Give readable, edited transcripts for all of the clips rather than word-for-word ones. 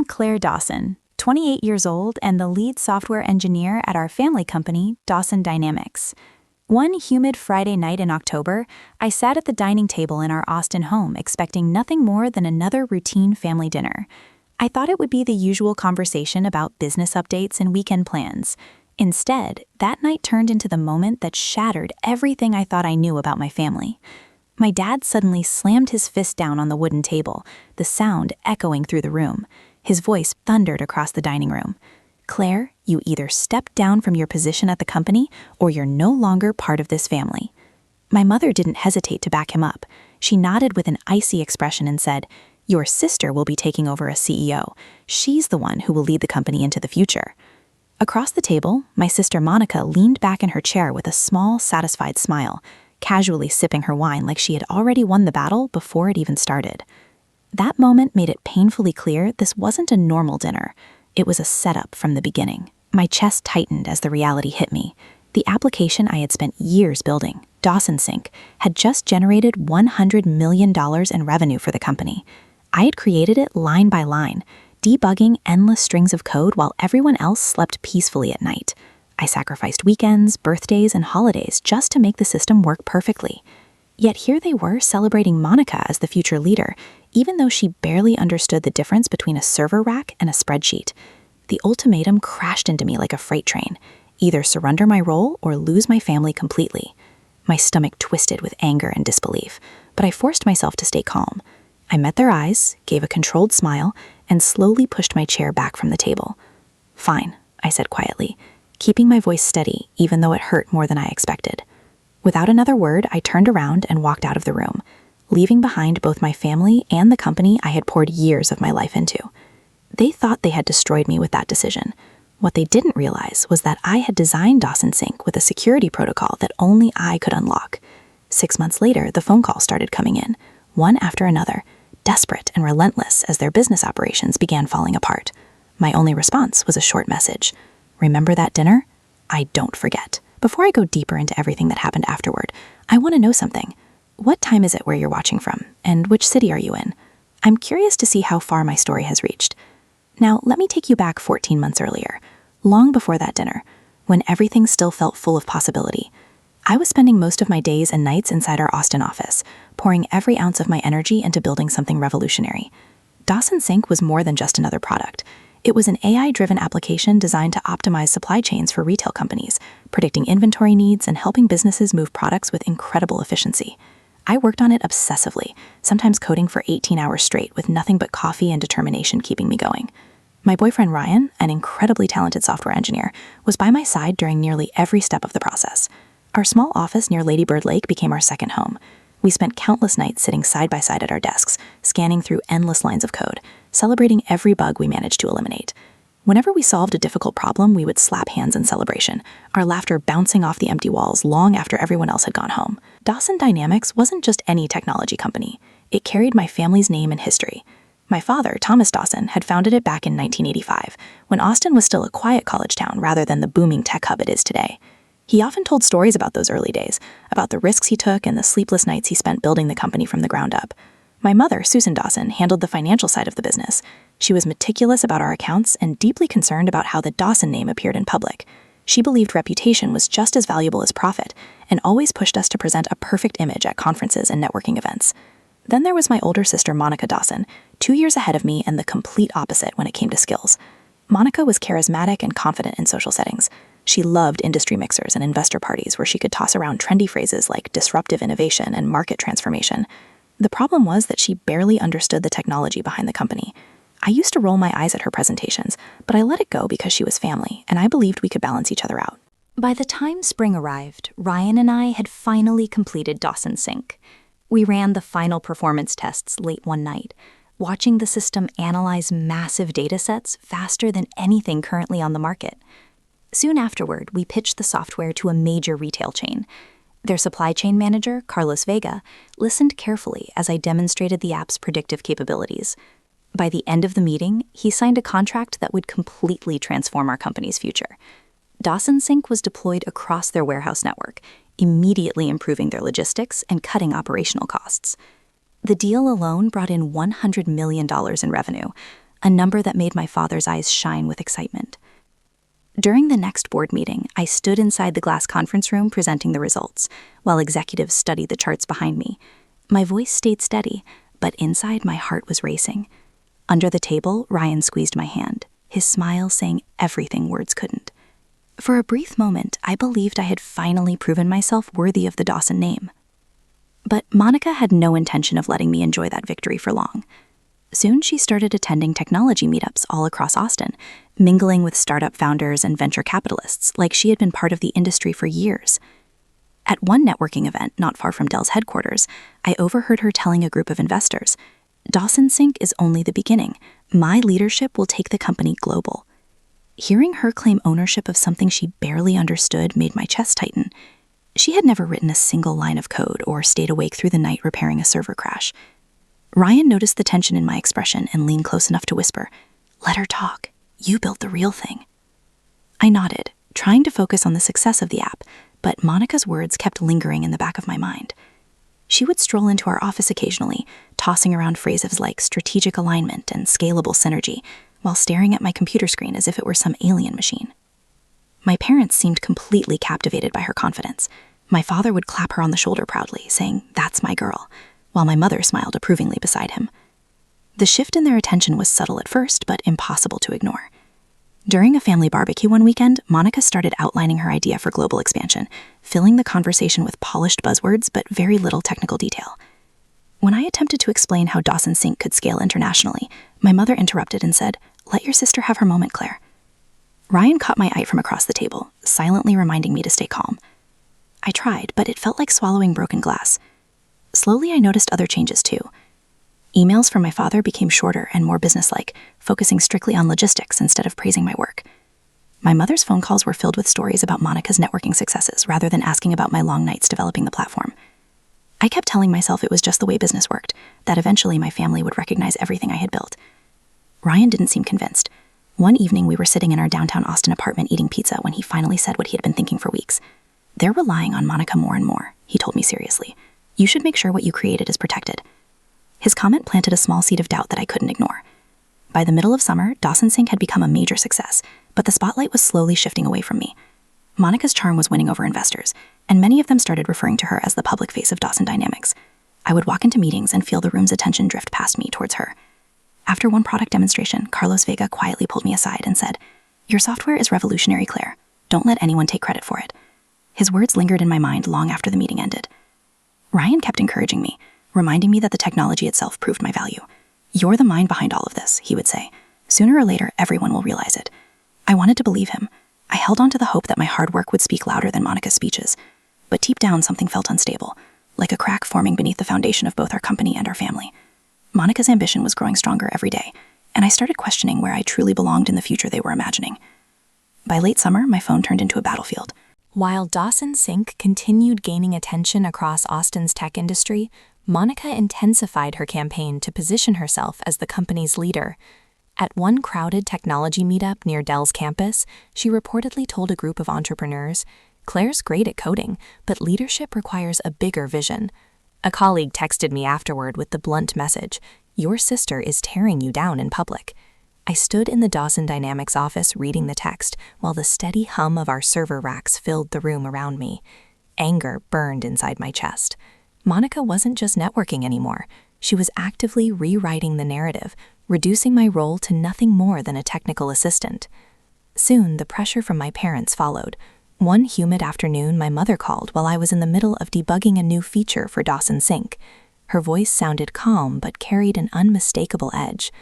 Claire Dawson, 28 years old and the lead software engineer at our family company, Dawson Dynamics. One humid Friday night in October, I sat at the dining table in our Austin home expecting nothing more than another routine family dinner. I thought it would be the usual conversation about business updates and weekend plans. Instead, that night turned into the moment that shattered everything I thought I knew about my family. My dad suddenly slammed his fist down on the wooden table, the sound echoing through the room. His voice thundered across the dining room. "Claire, you either step down from your position at the company or you're no longer part of this family." My mother didn't hesitate to back him up. She nodded with an icy expression and said, "Your sister will be taking over as CEO. She's the one who will lead the company into the future." Across the table, my sister Monica leaned back in her chair with a small, satisfied smile, casually sipping her wine like she had already won the battle before it even started. That moment made it painfully clear this wasn't a normal dinner. It was a setup from the beginning. My chest tightened as the reality hit me. The application I had spent years building, Dawson Sync, had just generated $100 million in revenue for the company. I had created it line by line, debugging endless strings of code while everyone else slept peacefully at night. I sacrificed weekends, birthdays, and holidays just to make the system work perfectly. Yet here they were celebrating Monica as the future leader, even though she barely understood the difference between a server rack and a spreadsheet. The ultimatum crashed into me like a freight train: either surrender my role or lose my family completely. My stomach twisted with anger and disbelief, but I forced myself to stay calm. I met their eyes, gave a controlled smile, and slowly pushed my chair back from the table. "Fine," I said quietly, keeping my voice steady even though it hurt more than I expected. Without another word, I turned around and walked out of the room, leaving behind both my family and the company I had poured years of my life into. They thought they had destroyed me with that decision. What they didn't realize was that I had designed Dawson Sync with a security protocol that only I could unlock. 6 months later, the phone calls started coming in, one after another, desperate and relentless as their business operations began falling apart. My only response was a short message: "Remember that dinner? I don't forget." Before I go deeper into everything that happened afterward, I want to know something. What time is it where you're watching from, and which city are you in? I'm curious to see how far my story has reached. Now, let me take you back 14 months earlier, long before that dinner, when everything still felt full of possibility. I was spending most of my days and nights inside our Austin office, pouring every ounce of my energy into building something revolutionary. Dawson Sync was more than just another product. It was an AI-driven application designed to optimize supply chains for retail companies, predicting inventory needs and helping businesses move products with incredible efficiency. I worked on it obsessively, sometimes coding for 18 hours straight with nothing but coffee and determination keeping me going. My boyfriend Ryan, an incredibly talented software engineer, was by my side during nearly every step of the process. Our small office near Lady Bird Lake became our second home. We spent countless nights sitting side by side at our desks, scanning through endless lines of code, celebrating every bug we managed to eliminate. Whenever we solved a difficult problem, we would slap hands in celebration, our laughter bouncing off the empty walls long after everyone else had gone home. Dawson Dynamics wasn't just any technology company. It carried my family's name and history. My father, Thomas Dawson, had founded it back in 1985, when Austin was still a quiet college town rather than the booming tech hub it is today. He often told stories about those early days, about the risks he took and the sleepless nights he spent building the company from the ground up. My mother, Susan Dawson, handled the financial side of the business. She was meticulous about our accounts and deeply concerned about how the Dawson name appeared in public. She believed reputation was just as valuable as profit, and always pushed us to present a perfect image at conferences and networking events. Then there was my older sister, Monica Dawson, 2 years ahead of me and the complete opposite when it came to skills. Monica was charismatic and confident in social settings. She loved industry mixers and investor parties where she could toss around trendy phrases like disruptive innovation and market transformation. The problem was that she barely understood the technology behind the company. I used to roll my eyes at her presentations, but I let it go because she was family, and I believed we could balance each other out. By the time spring arrived, Ryan and I had finally completed Dawson Sync. We ran the final performance tests late one night, watching the system analyze massive data sets faster than anything currently on the market. Soon afterward, we pitched the software to a major retail chain. Their supply chain manager, Carlos Vega, listened carefully as I demonstrated the app's predictive capabilities. By the end of the meeting, he signed a contract that would completely transform our company's future. Dawson Sync was deployed across their warehouse network, immediately improving their logistics and cutting operational costs. The deal alone brought in $100 million in revenue, a number that made my father's eyes shine with excitement. During the next board meeting, I stood inside the glass conference room presenting the results, while executives studied the charts behind me. My voice stayed steady, but inside my heart was racing. Under the table, Ryan squeezed my hand, his smile saying everything words couldn't. For a brief moment, I believed I had finally proven myself worthy of the Dawson name. But Monica had no intention of letting me enjoy that victory for long. Soon she started attending technology meetups all across Austin, mingling with startup founders and venture capitalists like she had been part of the industry for years. At one networking event not far from Dell's headquarters, I overheard her telling a group of investors, "Dawson Sync is only the beginning. My leadership will take the company global." Hearing her claim ownership of something she barely understood made my chest tighten. She had never written a single line of code or stayed awake through the night repairing a server crash. Ryan noticed the tension in my expression and leaned close enough to whisper, "Let her talk. You built the real thing." I nodded, trying to focus on the success of the app, but Monica's words kept lingering in the back of my mind. She would stroll into our office occasionally, tossing around phrases like strategic alignment and scalable synergy, while staring at my computer screen as if it were some alien machine. My parents seemed completely captivated by her confidence. My father would clap her on the shoulder proudly, saying, "That's my girl," while my mother smiled approvingly beside him. The shift in their attention was subtle at first, but impossible to ignore. During a family barbecue one weekend, Monica started outlining her idea for global expansion, filling the conversation with polished buzzwords but very little technical detail. When I attempted to explain how Dawson Sync could scale internationally, my mother interrupted and said, "Let your sister have her moment, Claire." Ryan caught my eye from across the table, silently reminding me to stay calm. I tried, but it felt like swallowing broken glass. Slowly, I noticed other changes too. Emails from my father became shorter and more businesslike, focusing strictly on logistics instead of praising my work. My mother's phone calls were filled with stories about Monica's networking successes rather than asking about my long nights developing the platform. I kept telling myself it was just the way business worked, that eventually my family would recognize everything I had built. Ryan didn't seem convinced. One evening, we were sitting in our downtown Austin apartment eating pizza when he finally said what he had been thinking for weeks. "They're relying on Monica more and more," he told me seriously. "You should make sure what you created is protected." His comment planted a small seed of doubt that I couldn't ignore. By the middle of summer, Dawson Sync had become a major success, but the spotlight was slowly shifting away from me. Monica's charm was winning over investors, and many of them started referring to her as the public face of Dawson Dynamics. I would walk into meetings and feel the room's attention drift past me towards her. After one product demonstration, Carlos Vega quietly pulled me aside and said, "Your software is revolutionary, Claire. Don't let anyone take credit for it." His words lingered in my mind long after the meeting ended. Ryan kept encouraging me, reminding me that the technology itself proved my value. "You're the mind behind all of this," he would say. "Sooner or later, everyone will realize it." I wanted to believe him. I held on to the hope that my hard work would speak louder than Monica's speeches. But deep down, something felt unstable, like a crack forming beneath the foundation of both our company and our family. Monica's ambition was growing stronger every day, and I started questioning where I truly belonged in the future they were imagining. By late summer, my phone turned into a battlefield. While Dawson Sync continued gaining attention across Austin's tech industry, Monica intensified her campaign to position herself as the company's leader. At one crowded technology meetup near Dell's campus, she reportedly told a group of entrepreneurs, "Claire's great at coding, but leadership requires a bigger vision." A colleague texted me afterward with the blunt message, "Your sister is tearing you down in public." I stood in the Dawson Dynamics office reading the text, while the steady hum of our server racks filled the room around me. Anger burned inside my chest. Monica wasn't just networking anymore. She was actively rewriting the narrative, reducing my role to nothing more than a technical assistant. Soon, the pressure from my parents followed. One humid afternoon, my mother called while I was in the middle of debugging a new feature for Dawson Sync. Her voice sounded calm but carried an unmistakable edge.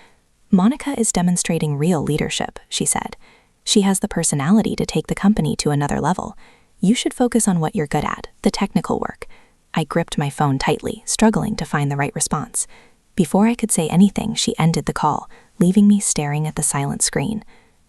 "Monica is demonstrating real leadership," she said. "She has the personality to take the company to another level. You should focus on what you're good at, the technical work." I gripped my phone tightly, struggling to find the right response. Before I could say anything, she ended the call, leaving me staring at the silent screen.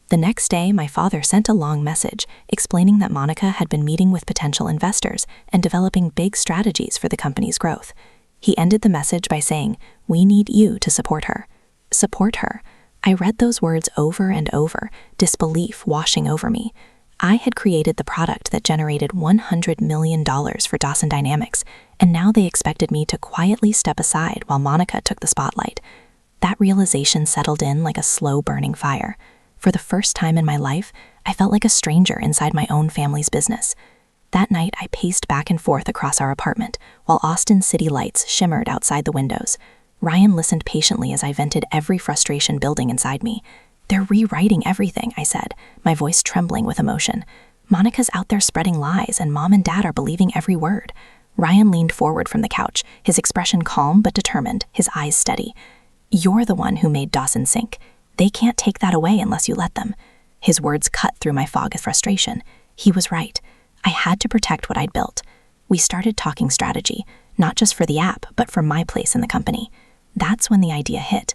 The next day, my father sent a long message explaining that Monica had been meeting with potential investors and developing big strategies for the company's growth. He ended the message by saying, "We need you to support her." Support her. I read those words over and over, disbelief washing over me. I had created the product that generated $100 million for Dawson Dynamics, and now they expected me to quietly step aside while Monica took the spotlight. That realization settled in like a slow burning fire. For the first time in my life, I felt like a stranger inside my own family's business. That night, I paced back and forth across our apartment, while Austin's city lights shimmered outside the windows. Ryan listened patiently as I vented every frustration building inside me. "They're rewriting everything," I said, my voice trembling with emotion. "Monica's out there spreading lies, and Mom and Dad are believing every word." Ryan leaned forward from the couch, his expression calm but determined, his eyes steady. "You're the one who made Dawson sink. They can't take that away unless you let them." His words cut through my fog of frustration. He was right. I had to protect what I'd built. We started talking strategy, not just for the app, but for my place in the company. That's when the idea hit.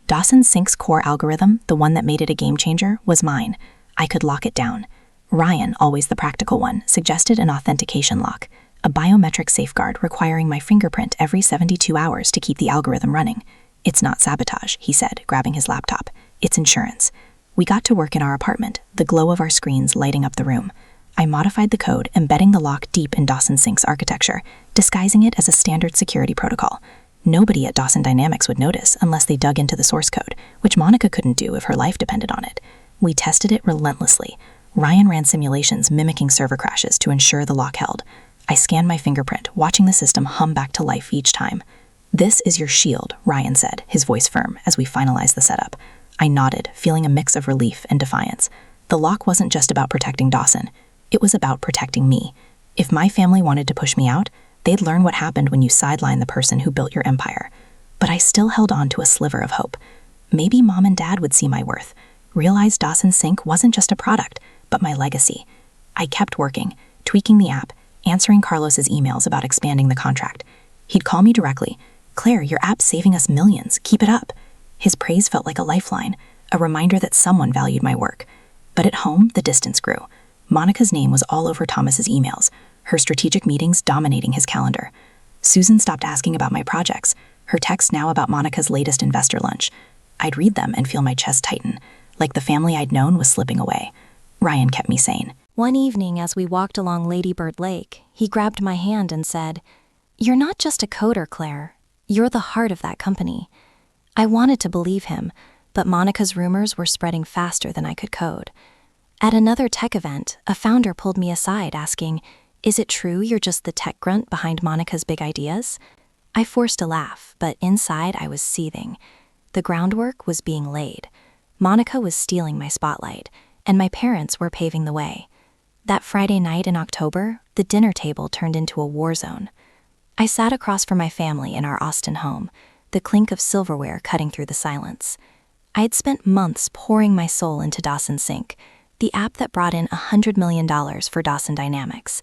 Dawson Sink's core algorithm, the one that made it a game changer, was mine. I could lock it down. Ryan, always the practical one, suggested an authentication lock, a biometric safeguard requiring my fingerprint every 72 hours to keep the algorithm running. "It's not sabotage," he said, grabbing his laptop. "It's insurance." We got to work in our apartment, the glow of our screens lighting up the room. I modified the code, embedding the lock deep in Dawson Sink's architecture, disguising it as a standard security protocol. Nobody at Dawson Dynamics would notice unless they dug into the source code, which Monica couldn't do if her life depended on it. We tested it relentlessly. Ryan ran simulations mimicking server crashes to ensure the lock held. I scanned my fingerprint, watching the system hum back to life each time. "This is your shield," Ryan said, his voice firm, as we finalized the setup. I nodded, feeling a mix of relief and defiance. The lock wasn't just about protecting Dawson. It was about protecting me. If my family wanted to push me out, they'd learn what happened when you sideline the person who built your empire. But I still held on to a sliver of hope. Maybe Mom and Dad would see my worth, realize Dawson Sink wasn't just a product, but my legacy. I kept working, tweaking the app, answering Carlos's emails about expanding the contract. He'd call me directly. "Claire, your app's saving us millions. Keep it up." His praise felt like a lifeline, a reminder that someone valued my work. But at home, the distance grew. Monica's name was all over Thomas's emails, her strategic meetings dominating his calendar. Susan stopped asking about my projects, her texts now about Monica's latest investor lunch. I'd read them and feel my chest tighten, like the family I'd known was slipping away. Ryan kept me sane. One evening, as we walked along Lady Bird Lake, he grabbed my hand and said, "You're not just a coder, Claire. You're the heart of that company." I wanted to believe him, but Monica's rumors were spreading faster than I could code. At another tech event, a founder pulled me aside asking, "Is it true you're just the tech grunt behind Monica's big ideas?" I forced a laugh, but inside I was seething. The groundwork was being laid. Monica was stealing my spotlight, and my parents were paving the way. That Friday night in October, the dinner table turned into a war zone. I sat across from my family in our Austin home, the clink of silverware cutting through the silence. I had spent months pouring my soul into Dawson Sink, the app that brought in $100 million for Dawson Dynamics.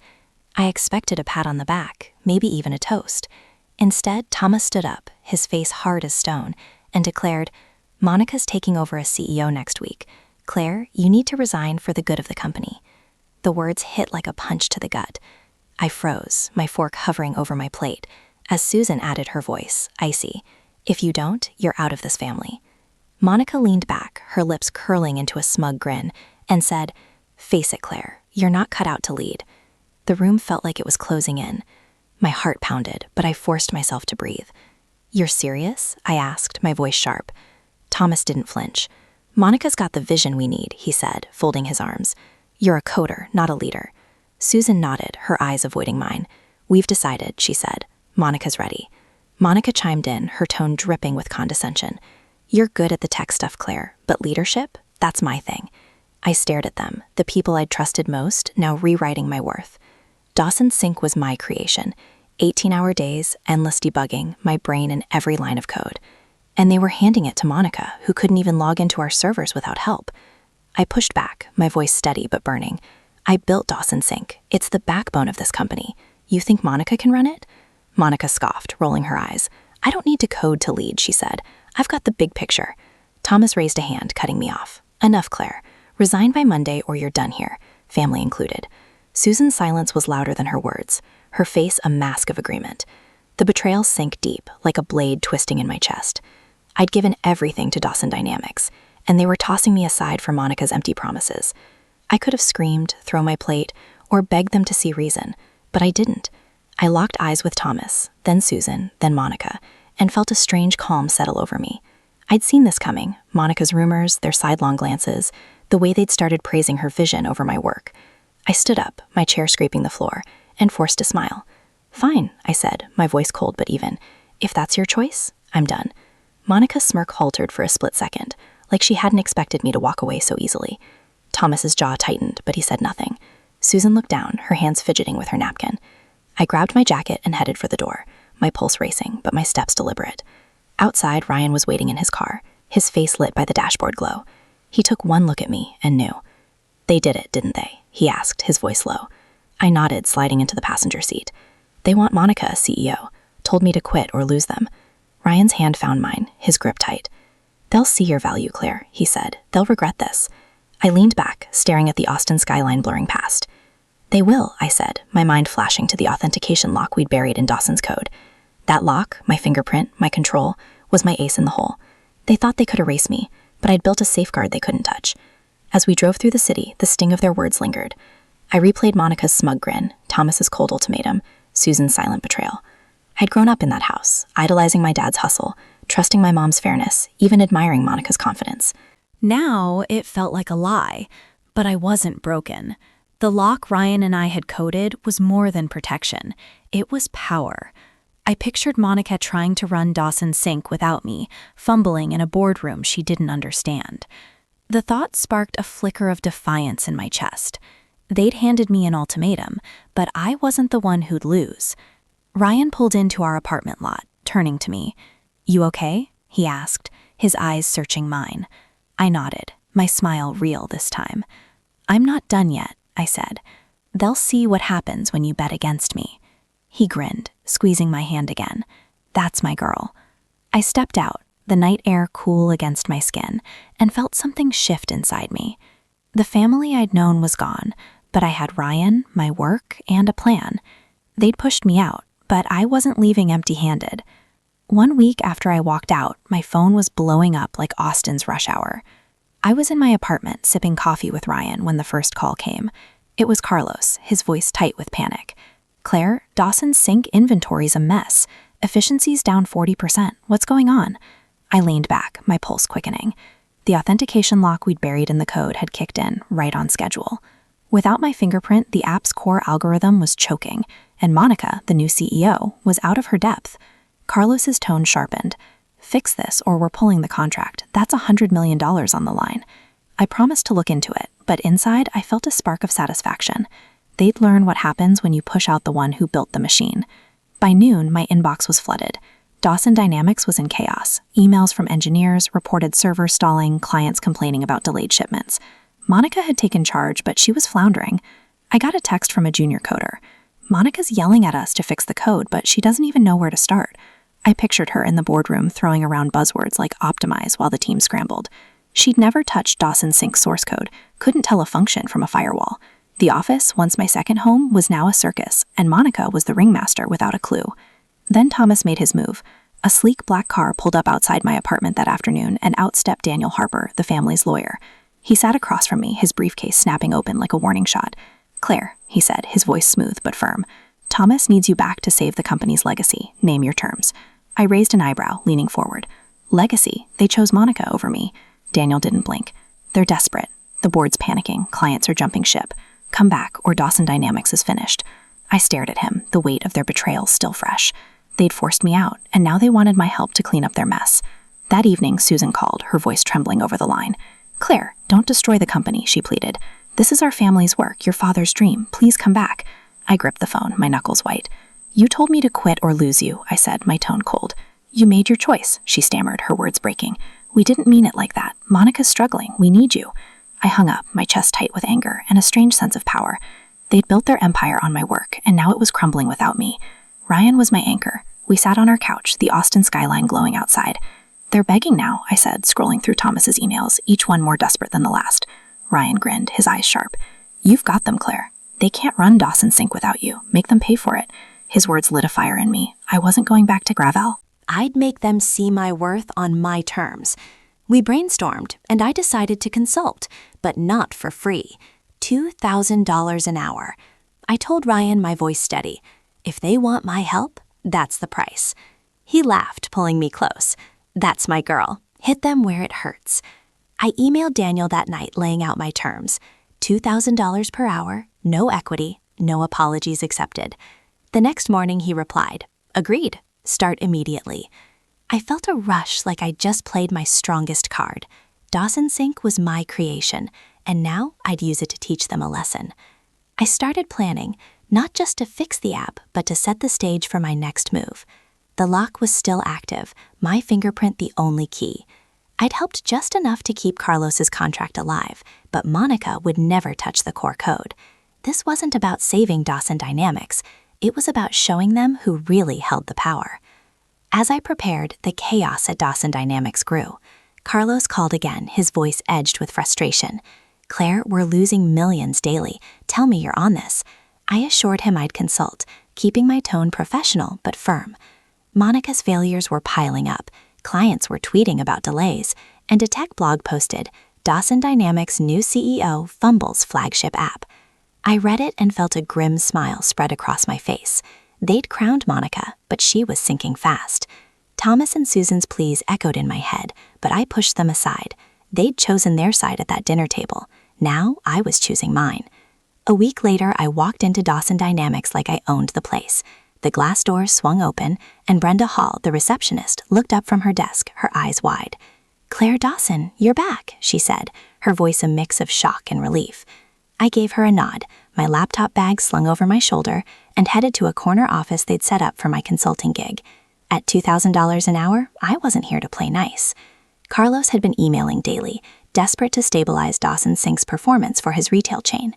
I expected a pat on the back, maybe even a toast. Instead, Thomas stood up, his face hard as stone, and declared, "Monica's taking over as CEO next week. Claire, you need to resign for the good of the company." The words hit like a punch to the gut. I froze, my fork hovering over my plate, as Susan added her voice, icy, "If you don't, you're out of this family." Monica leaned back, her lips curling into a smug grin, and said, "Face it, Claire, you're not cut out to lead." The room felt like it was closing in. My heart pounded, but I forced myself to breathe. "You're serious?" I asked, my voice sharp. Thomas didn't flinch. "Monica's got the vision we need," he said, folding his arms. "You're a coder, not a leader." Susan nodded, her eyes avoiding mine. "We've decided," she said. "Monica's ready." Monica chimed in, her tone dripping with condescension. "You're good at the tech stuff, Claire, but leadership? That's my thing." I stared at them, the people I'd trusted most, now rewriting my worth. Dawson Sink was my creation. 18-hour days, endless debugging, my brain in every line of code. And they were handing it to Monica, who couldn't even log into our servers without help. I pushed back, my voice steady but burning. "I built Dawson Sink. It's the backbone of this company. You think Monica can run it?" Monica scoffed, rolling her eyes. "I don't need to code to lead," she said. "I've got the big picture." Thomas raised a hand, cutting me off. "Enough, Claire. Resign by Monday or you're done here, family included." Susan's silence was louder than her words, her face a mask of agreement. The betrayal sank deep, like a blade twisting in my chest. I'd given everything to Dawson Dynamics, and they were tossing me aside for Monica's empty promises. I could have screamed, thrown my plate, or begged them to see reason, but I didn't. I locked eyes with Thomas, then Susan, then Monica, and felt a strange calm settle over me. I'd seen this coming, Monica's rumors, their sidelong glances, the way they'd started praising her vision over my work. I stood up, my chair scraping the floor, and forced a smile. "Fine," I said, my voice cold but even. "If that's your choice, I'm done." Monica's smirk faltered for a split second, like she hadn't expected me to walk away so easily. Thomas's jaw tightened, but he said nothing. Susan looked down, her hands fidgeting with her napkin. I grabbed my jacket and headed for the door, my pulse racing, but my steps deliberate. Outside, Ryan was waiting in his car, his face lit by the dashboard glow. He took one look at me and knew. "They did it, didn't they?" he asked, his voice low. I nodded, sliding into the passenger seat. "They want Monica as CEO. Told me to quit or lose them." Ryan's hand found mine, his grip tight. "They'll see your value, Claire," he said. "They'll regret this." I leaned back, staring at the Austin skyline blurring past. "They will," I said, my mind flashing to the authentication lock we'd buried in Dawson's code. That lock, my fingerprint, my control, was my ace in the hole. They thought they could erase me, but I'd built a safeguard they couldn't touch. As we drove through the city, the sting of their words lingered. I replayed Monica's smug grin, Thomas's cold ultimatum, Susan's silent betrayal. I'd grown up in that house, idolizing my dad's hustle, trusting my mom's fairness, even admiring Monica's confidence. Now it felt like a lie, but I wasn't broken. The lock Ryan and I had coded was more than protection. It was power. I pictured Monica trying to run Dawson's Sink without me, fumbling in a boardroom she didn't understand. The thought sparked a flicker of defiance in my chest. They'd handed me an ultimatum, but I wasn't the one who'd lose. Ryan pulled into our apartment lot, turning to me. "You okay?" he asked, his eyes searching mine. I nodded, my smile real this time. "I'm not done yet," I said. "They'll see what happens when you bet against me." He grinned, squeezing my hand again. "That's my girl." I stepped out, the night air cool against my skin, and felt something shift inside me. The family I'd known was gone, but I had Ryan, my work, and a plan. They'd pushed me out, but I wasn't leaving empty-handed. 1 week after I walked out, my phone was blowing up like Austin's rush hour. I was in my apartment sipping coffee with Ryan when the first call came. It was Carlos, his voice tight with panic. "Claire, Dawson's Sink inventory's a mess. Efficiency's down 40%. What's going on?" I leaned back, my pulse quickening. The authentication lock we'd buried in the code had kicked in, right on schedule. Without my fingerprint, the app's core algorithm was choking, and Monica, the new CEO, was out of her depth. Carlos's tone sharpened. "Fix this or we're pulling the contract. That's $100 million on the line." I promised to look into it, but inside I felt a spark of satisfaction. They'd learn what happens when you push out the one who built the machine. By noon, my inbox was flooded. Dawson Dynamics was in chaos. Emails from engineers, reported server stalling, clients complaining about delayed shipments. Monica had taken charge, but she was floundering. I got a text from a junior coder. "Monica's yelling at us to fix the code, but she doesn't even know where to start." I pictured her in the boardroom throwing around buzzwords like optimize while the team scrambled. She'd never touched Dawson's Sink source code, couldn't tell a function from a firewall. The office, once my second home, was now a circus, and Monica was the ringmaster without a clue. Then Thomas made his move. A sleek black car pulled up outside my apartment that afternoon, and out stepped Daniel Harper, the family's lawyer. He sat across from me, his briefcase snapping open like a warning shot. "Claire," he said, his voice smooth but firm, "Thomas needs you back to save the company's legacy. Name your terms." I raised an eyebrow, leaning forward. "Legacy? They chose Monica over me." Daniel didn't blink. "They're desperate. The board's panicking. Clients are jumping ship. Come back, or Dawson Dynamics is finished." I stared at him, the weight of their betrayal still fresh. They'd forced me out, and now they wanted my help to clean up their mess. That evening, Susan called, her voice trembling over the line. "Claire, don't destroy the company," she pleaded. "This is our family's work, your father's dream. Please come back." I gripped the phone, my knuckles white. "You told me to quit or lose you," I said, my tone cold. "You made your choice," she stammered, her words breaking. "We didn't mean it like that. Monica's struggling. We need you." I hung up, my chest tight with anger and a strange sense of power. They'd built their empire on my work, and now it was crumbling without me. Ryan was my anchor. We sat on our couch, the Austin skyline glowing outside. "They're begging now," I said, scrolling through Thomas's emails, each one more desperate than the last. Ryan grinned, his eyes sharp. "You've got them, Claire. They can't run Dawson's Sink without you. Make them pay for it." His words lit a fire in me. I wasn't going back to Gravel. I'd make them see my worth on my terms. We brainstormed, and I decided to consult, but not for free. $2,000 an hour. I told Ryan, my voice steady, "If they want my help, that's the price." He laughed, pulling me close. "That's my girl. Hit them where it hurts. I emailed Daniel that night laying out my terms. $2,000 per hour, no equity, no apologies accepted. The next morning he replied, agreed, start immediately. I felt a rush like I just played my strongest card. Dawson Sync was my creation, and now I'd use it to teach them a lesson. I started planning, not just to fix the app, but to set the stage for my next move. The lock was still active, my fingerprint the only key. I'd helped just enough to keep Carlos's contract alive, but Monica would never touch the core code. This wasn't about saving Dawson Dynamics. It was about showing them who really held the power. As I prepared, the chaos at Dawson Dynamics grew. Carlos called again, his voice edged with frustration. Claire, we're losing millions daily. Tell me you're on this. I assured him I'd consult, keeping my tone professional but firm. Monica's failures were piling up. Clients were tweeting about delays, and a tech blog posted, Dawson Dynamics' new CEO fumbles flagship app. I read it and felt a grim smile spread across my face. They'd crowned Monica, but she was sinking fast. Thomas and Susan's pleas echoed in my head, but I pushed them aside. They'd chosen their side at that dinner table. Now I was choosing mine. A week later, I walked into Dawson Dynamics like I owned the place. The glass doors swung open, and Brenda Hall, the receptionist, looked up from her desk, her eyes wide. Claire Dawson, you're back, she said, her voice a mix of shock and relief. I gave her a nod, my laptop bag slung over my shoulder, and headed to a corner office they'd set up for my consulting gig. At $2,000 an hour, I wasn't here to play nice. Carlos had been emailing daily, desperate to stabilize Dawson Sync's performance for his retail chain.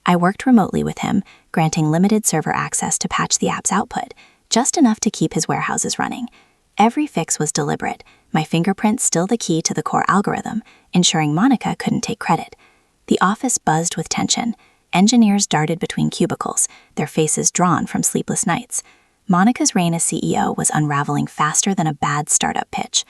I worked remotely with him, granting limited server access to patch the app's output, just enough to keep his warehouses running. Every fix was deliberate, my fingerprint still the key to the core algorithm, ensuring Monica couldn't take credit. The office buzzed with tension. Engineers darted between cubicles, their faces drawn from sleepless nights. Monica's reign as CEO was unraveling faster than a bad startup pitch.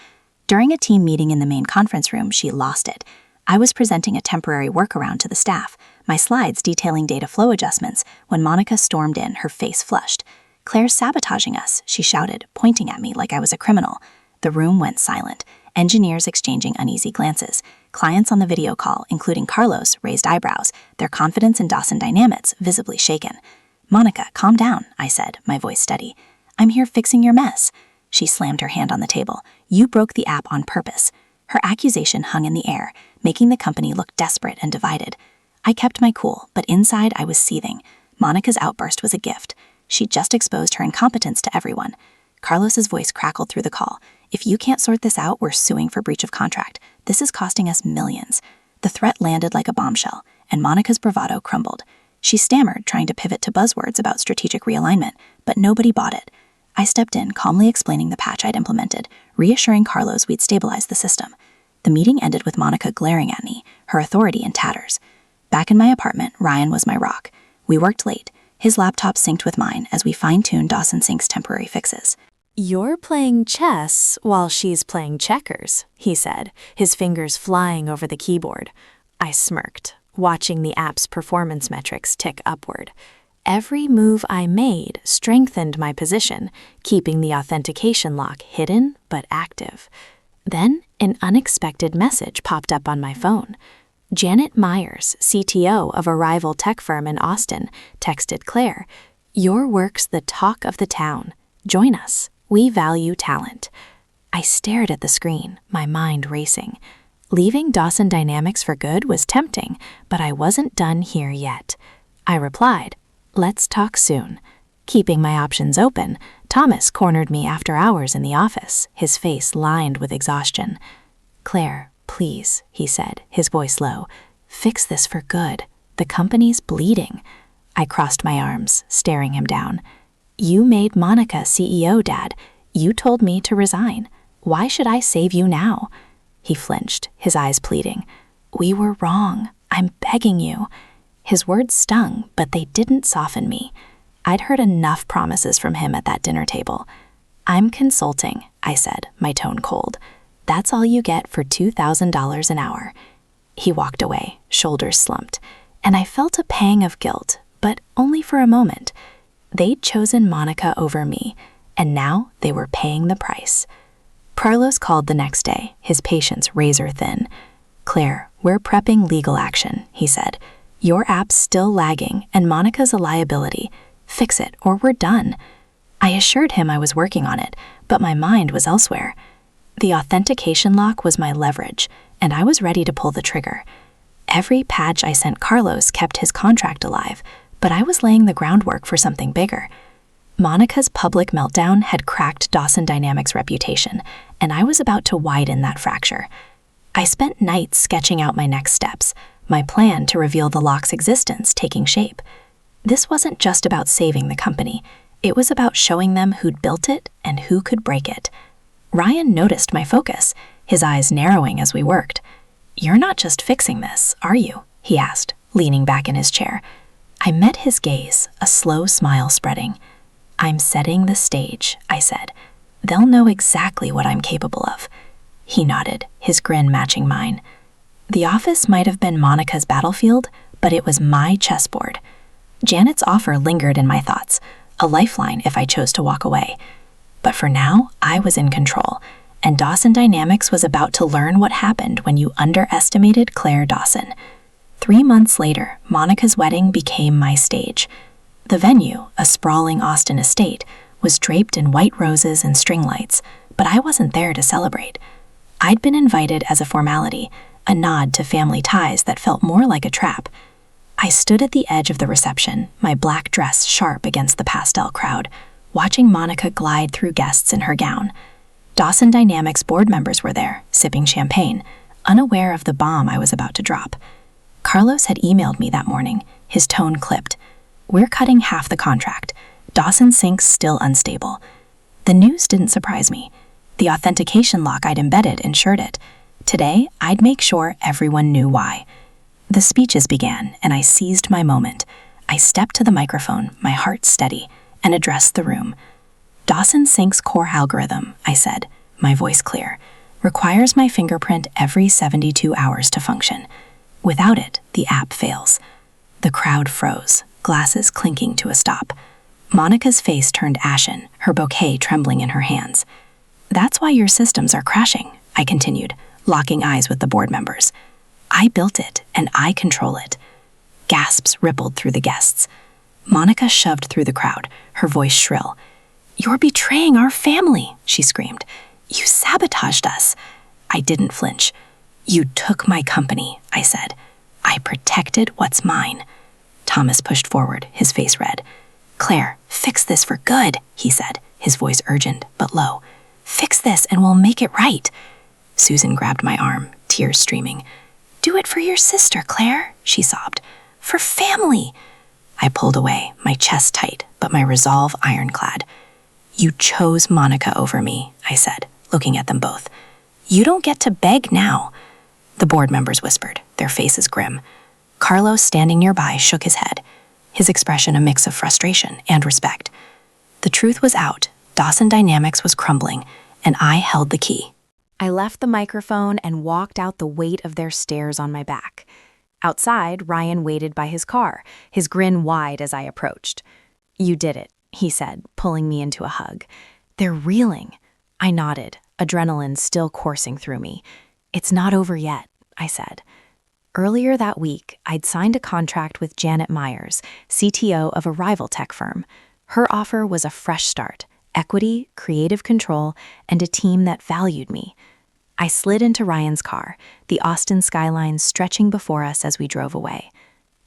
During a team meeting in the main conference room, she lost it. I was presenting a temporary workaround to the staff, my slides detailing data flow adjustments, when Monica stormed in, her face flushed. Claire's sabotaging us, she shouted, pointing at me like I was a criminal. The room went silent, engineers exchanging uneasy glances. Clients on the video call, including Carlos, raised eyebrows, their confidence in Dawson Dynamics visibly shaken. Monica, calm down, I said, my voice steady. I'm here fixing your mess. She slammed her hand on the table. You broke the app on purpose. Her accusation hung in the air, making the company look desperate and divided. I kept my cool, but inside I was seething. Monica's outburst was a gift. She just exposed her incompetence to everyone. Carlos's voice crackled through the call. If you can't sort this out, we're suing for breach of contract. This is costing us millions. The threat landed like a bombshell, and Monica's bravado crumbled. She stammered, trying to pivot to buzzwords about strategic realignment, but nobody bought it. I stepped in, calmly explaining the patch I'd implemented, reassuring Carlos we'd stabilized the system. The meeting ended with Monica glaring at me, her authority in tatters. Back in my apartment, Ryan was my rock. We worked late. His laptop synced with mine as we fine-tuned Dawson Sync's temporary fixes. You're playing chess while she's playing checkers, he said, his fingers flying over the keyboard. I smirked, watching the app's performance metrics tick upward. Every move I made strengthened my position, keeping the authentication lock hidden but active. Then, an unexpected message popped up on my phone. Janet Myers, CTO of a rival tech firm in Austin, texted Claire, "Your work's the talk of the town. Join us. We value talent." I stared at the screen, my mind racing. Leaving Dawson Dynamics for good was tempting, but I wasn't done here yet. I replied, "Let's talk soon." Keeping my options open, Thomas cornered me after hours in the office, his face lined with exhaustion. "Claire, please," he said, his voice low, "fix this for good. The company's bleeding." I crossed my arms, staring him down. "You made Monica CEO, Dad. You told me to resign. Why should I save you now?" He flinched, his eyes pleading. "We were wrong. I'm begging you." His words stung, but they didn't soften me. I'd heard enough promises from him at that dinner table. "I'm consulting," I said, my tone cold. "That's all you get for $2,000 an hour." He walked away, shoulders slumped, and I felt a pang of guilt, but only for a moment. They'd chosen Monica over me, and now they were paying the price. Carlos called the next day, his patience razor thin. "Claire, we're prepping legal action," he said. "Your app's still lagging, and Monica's a liability. Fix it, or we're done." I assured him I was working on it, but my mind was elsewhere. The authentication lock was my leverage, and I was ready to pull the trigger. Every patch I sent Carlos kept his contract alive, but I was laying the groundwork for something bigger. Monica's public meltdown had cracked Dawson Dynamics' reputation, and I was about to widen that fracture. I spent nights sketching out my next steps, my plan to reveal the lock's existence taking shape. This wasn't just about saving the company. It was about showing them who'd built it and who could break it. Ryan noticed my focus, his eyes narrowing as we worked. "You're not just fixing this, are you?" he asked, leaning back in his chair. I met his gaze, a slow smile spreading. "I'm setting the stage," I said. "They'll know exactly what I'm capable of." He nodded, his grin matching mine. The office might have been Monica's battlefield, but it was my chessboard. Janet's offer lingered in my thoughts, a lifeline if I chose to walk away. But for now, I was in control, and Dawson Dynamics was about to learn what happened when you underestimated Claire Dawson. 3 months later, Monica's wedding became my stage. The venue, a sprawling Austin estate, was draped in white roses and string lights, but I wasn't there to celebrate. I'd been invited as a formality, a nod to family ties that felt more like a trap. I stood at the edge of the reception, my black dress sharp against the pastel crowd, watching Monica glide through guests in her gown. Dawson Dynamics board members were there, sipping champagne, unaware of the bomb I was about to drop. Carlos had emailed me that morning, his tone clipped. "We're cutting half the contract. Dawson Sync's still unstable." The news didn't surprise me. The authentication lock I'd embedded ensured it. Today, I'd make sure everyone knew why. The speeches began, and I seized my moment. I stepped to the microphone, my heart steady, and addressed the room. "Dawson Sync's core algorithm," I said, my voice clear, "requires my fingerprint every 72 hours to function. Without it, the app fails." The crowd froze, glasses clinking to a stop. Monica's face turned ashen, her bouquet trembling in her hands. "That's why your systems are crashing," I continued, locking eyes with the board members. "I built it, and I control it." Gasps rippled through the guests. Monica shoved through the crowd, her voice shrill. "You're betraying our family," she screamed. "You sabotaged us." I didn't flinch. "You took my company," I said. "I protected what's mine." Thomas pushed forward, his face red. "Claire, fix this for good," he said, his voice urgent but low. "Fix this and we'll make it right." Susan grabbed my arm, tears streaming. "Do it for your sister, Claire," she sobbed. "For family." I pulled away, my chest tight, but my resolve ironclad. "You chose Monica over me," I said, looking at them both. "You don't get to beg now." The board members whispered, their faces grim. Carlos, standing nearby, shook his head, his expression a mix of frustration and respect. The truth was out. Dawson Dynamics was crumbling, and I held the key. I left the microphone and walked out the weight of their stares on my back. Outside, Ryan waited by his car, his grin wide as I approached. "You did it," he said, pulling me into a hug. "They're reeling." I nodded, adrenaline still coursing through me. "It's not over yet," I said. Earlier that week, I'd signed a contract with Janet Myers, CTO of a rival tech firm. Her offer was a fresh start, equity, creative control, and a team that valued me. I slid into Ryan's car, the Austin skyline stretching before us as we drove away.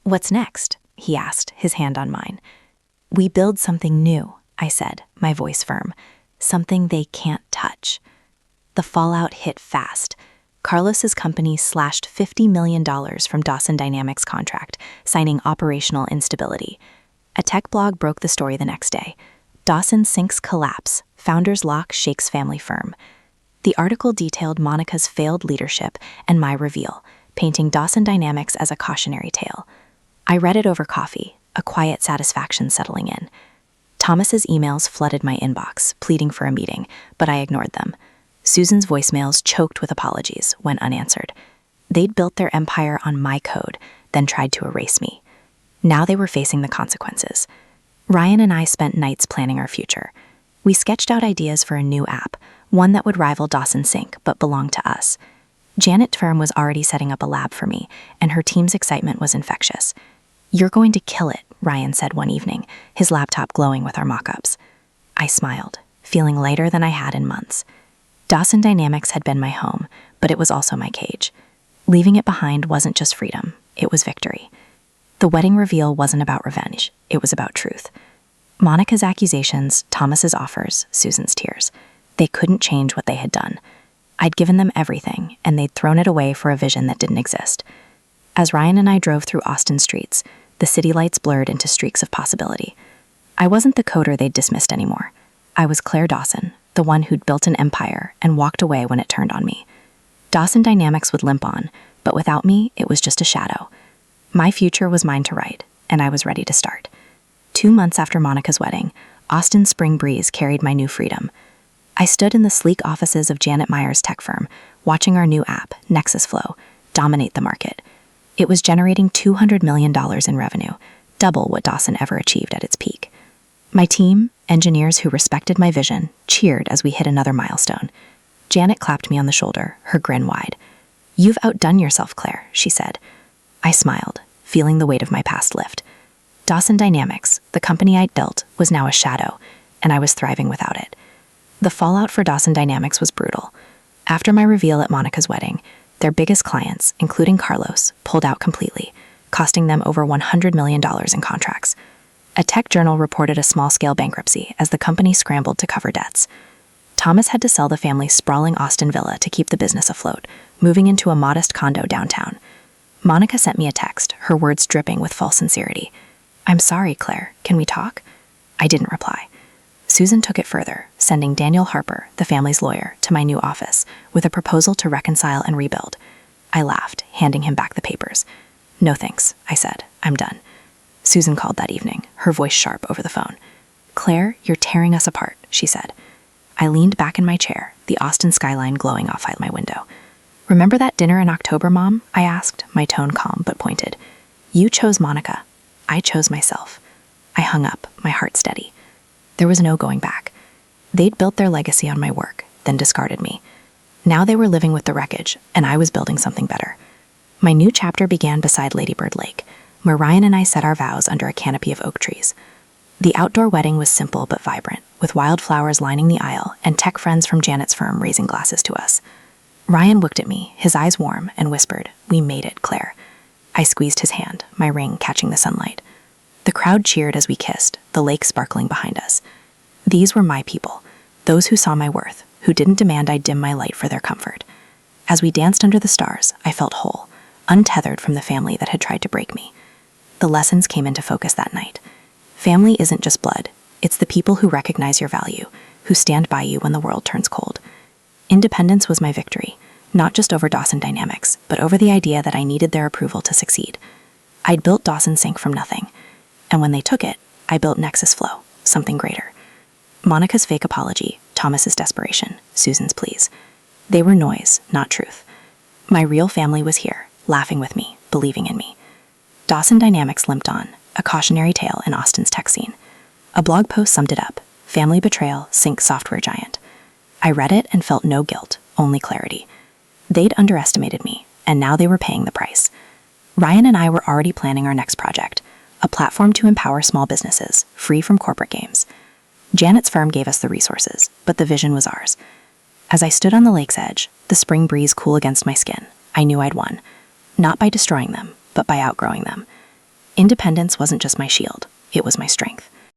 "What's next?" he asked, his hand on mine. "We build something new," I said, my voice firm. "Something they can't touch." The fallout hit fast. Carlos's company slashed $50 million from Dawson Dynamics' contract, signing operational instability. A tech blog broke the story the next day. Dawson Sync's collapse, founder's lock shakes family firm. The article detailed Monica's failed leadership and my reveal, painting Dawson Dynamics as a cautionary tale. I read it over coffee, a quiet satisfaction settling in. Thomas's emails flooded my inbox, pleading for a meeting, but I ignored them. Susan's voicemails choked with apologies when unanswered. They'd built their empire on my code, then tried to erase me. Now they were facing the consequences. Ryan and I spent nights planning our future. We sketched out ideas for a new app, one that would rival Dawson Sink but belong to us. Janet Firm was already setting up a lab for me, and her team's excitement was infectious. "You're going to kill it," Ryan said one evening, his laptop glowing with our mock-ups. I smiled, feeling lighter than I had in months. Dawson Dynamics had been my home, but it was also my cage. Leaving it behind wasn't just freedom, it was victory. The wedding reveal wasn't about revenge, it was about truth. Monica's accusations, Thomas's offers, Susan's tears. They couldn't change what they had done. I'd given them everything, and they'd thrown it away for a vision that didn't exist. As Ryan and I drove through Austin streets, the city lights blurred into streaks of possibility. I wasn't the coder they'd dismissed anymore. I was Claire Dawson, the one who'd built an empire and walked away when it turned on me. Dawson Dynamics would limp on, but without me, it was just a shadow. My future was mine to write, and I was ready to start. 2 months after Monica's wedding, Austin's spring breeze carried my new freedom. I stood in the sleek offices of Janet Meyer's tech firm, watching our new app, Nexus Flow, dominate the market. It was generating $200 million in revenue, double what Dawson ever achieved at its peak. My team, engineers who respected my vision, cheered as we hit another milestone. Janet clapped me on the shoulder, her grin wide. "You've outdone yourself, Claire," she said. I smiled, feeling the weight of my past lift. Dawson Dynamics, the company I'd built, was now a shadow, and I was thriving without it. The fallout for Dawson Dynamics was brutal. After my reveal at Monica's wedding, their biggest clients, including Carlos, pulled out completely, costing them over $100 million in contracts. A tech journal reported a small-scale bankruptcy as the company scrambled to cover debts. Thomas had to sell the family's sprawling Austin villa to keep the business afloat, moving into a modest condo downtown. Monica sent me a text, her words dripping with false sincerity. "I'm sorry, Claire. Can we talk?" I didn't reply. Susan took it further, sending Daniel Harper, the family's lawyer, to my new office with a proposal to reconcile and rebuild. I laughed, handing him back the papers. "No thanks," I said. "I'm done." Susan called that evening, her voice sharp over the phone. "Claire, you're tearing us apart," she said. I leaned back in my chair, the Austin skyline glowing outside my window. "Remember that dinner in October, Mom?" I asked, my tone calm but pointed. "You chose Monica. I chose myself." I hung up, my heart steady. There was no going back. They'd built their legacy on my work, then discarded me. Now they were living with the wreckage, and I was building something better. My new chapter began beside Ladybird Lake, where Ryan and I set our vows under a canopy of oak trees. The outdoor wedding was simple but vibrant, with wildflowers lining the aisle and tech friends from Janet's firm raising glasses to us. Ryan looked at me, his eyes warm, and whispered, "We made it, Claire." I squeezed his hand, my ring catching the sunlight. The crowd cheered as we kissed, the lake sparkling behind us. These were my people, those who saw my worth, who didn't demand I dim my light for their comfort. As we danced under the stars, I felt whole, untethered from the family that had tried to break me. The lessons came into focus that night. Family isn't just blood, it's the people who recognize your value, who stand by you when the world turns cold. Independence was my victory, not just over Dawson Dynamics, but over the idea that I needed their approval to succeed. I'd built Dawson Sink from nothing, and when they took it, I built Nexus Flow, something greater. Monica's fake apology, Thomas's desperation, Susan's pleas. They were noise, not truth. My real family was here, laughing with me, believing in me. Dawson Dynamics limped on, a cautionary tale in Austin's tech scene. A blog post summed it up, Family Betrayal, Sink Software Giant. I read it and felt no guilt, only clarity. They'd underestimated me, and now they were paying the price. Ryan and I were already planning our next project, a platform to empower small businesses, free from corporate games. Janet's firm gave us the resources, but the vision was ours. As I stood on the lake's edge, the spring breeze cool against my skin, I knew I'd won. Not by destroying them, but by outgrowing them. Independence wasn't just my shield, it was my strength.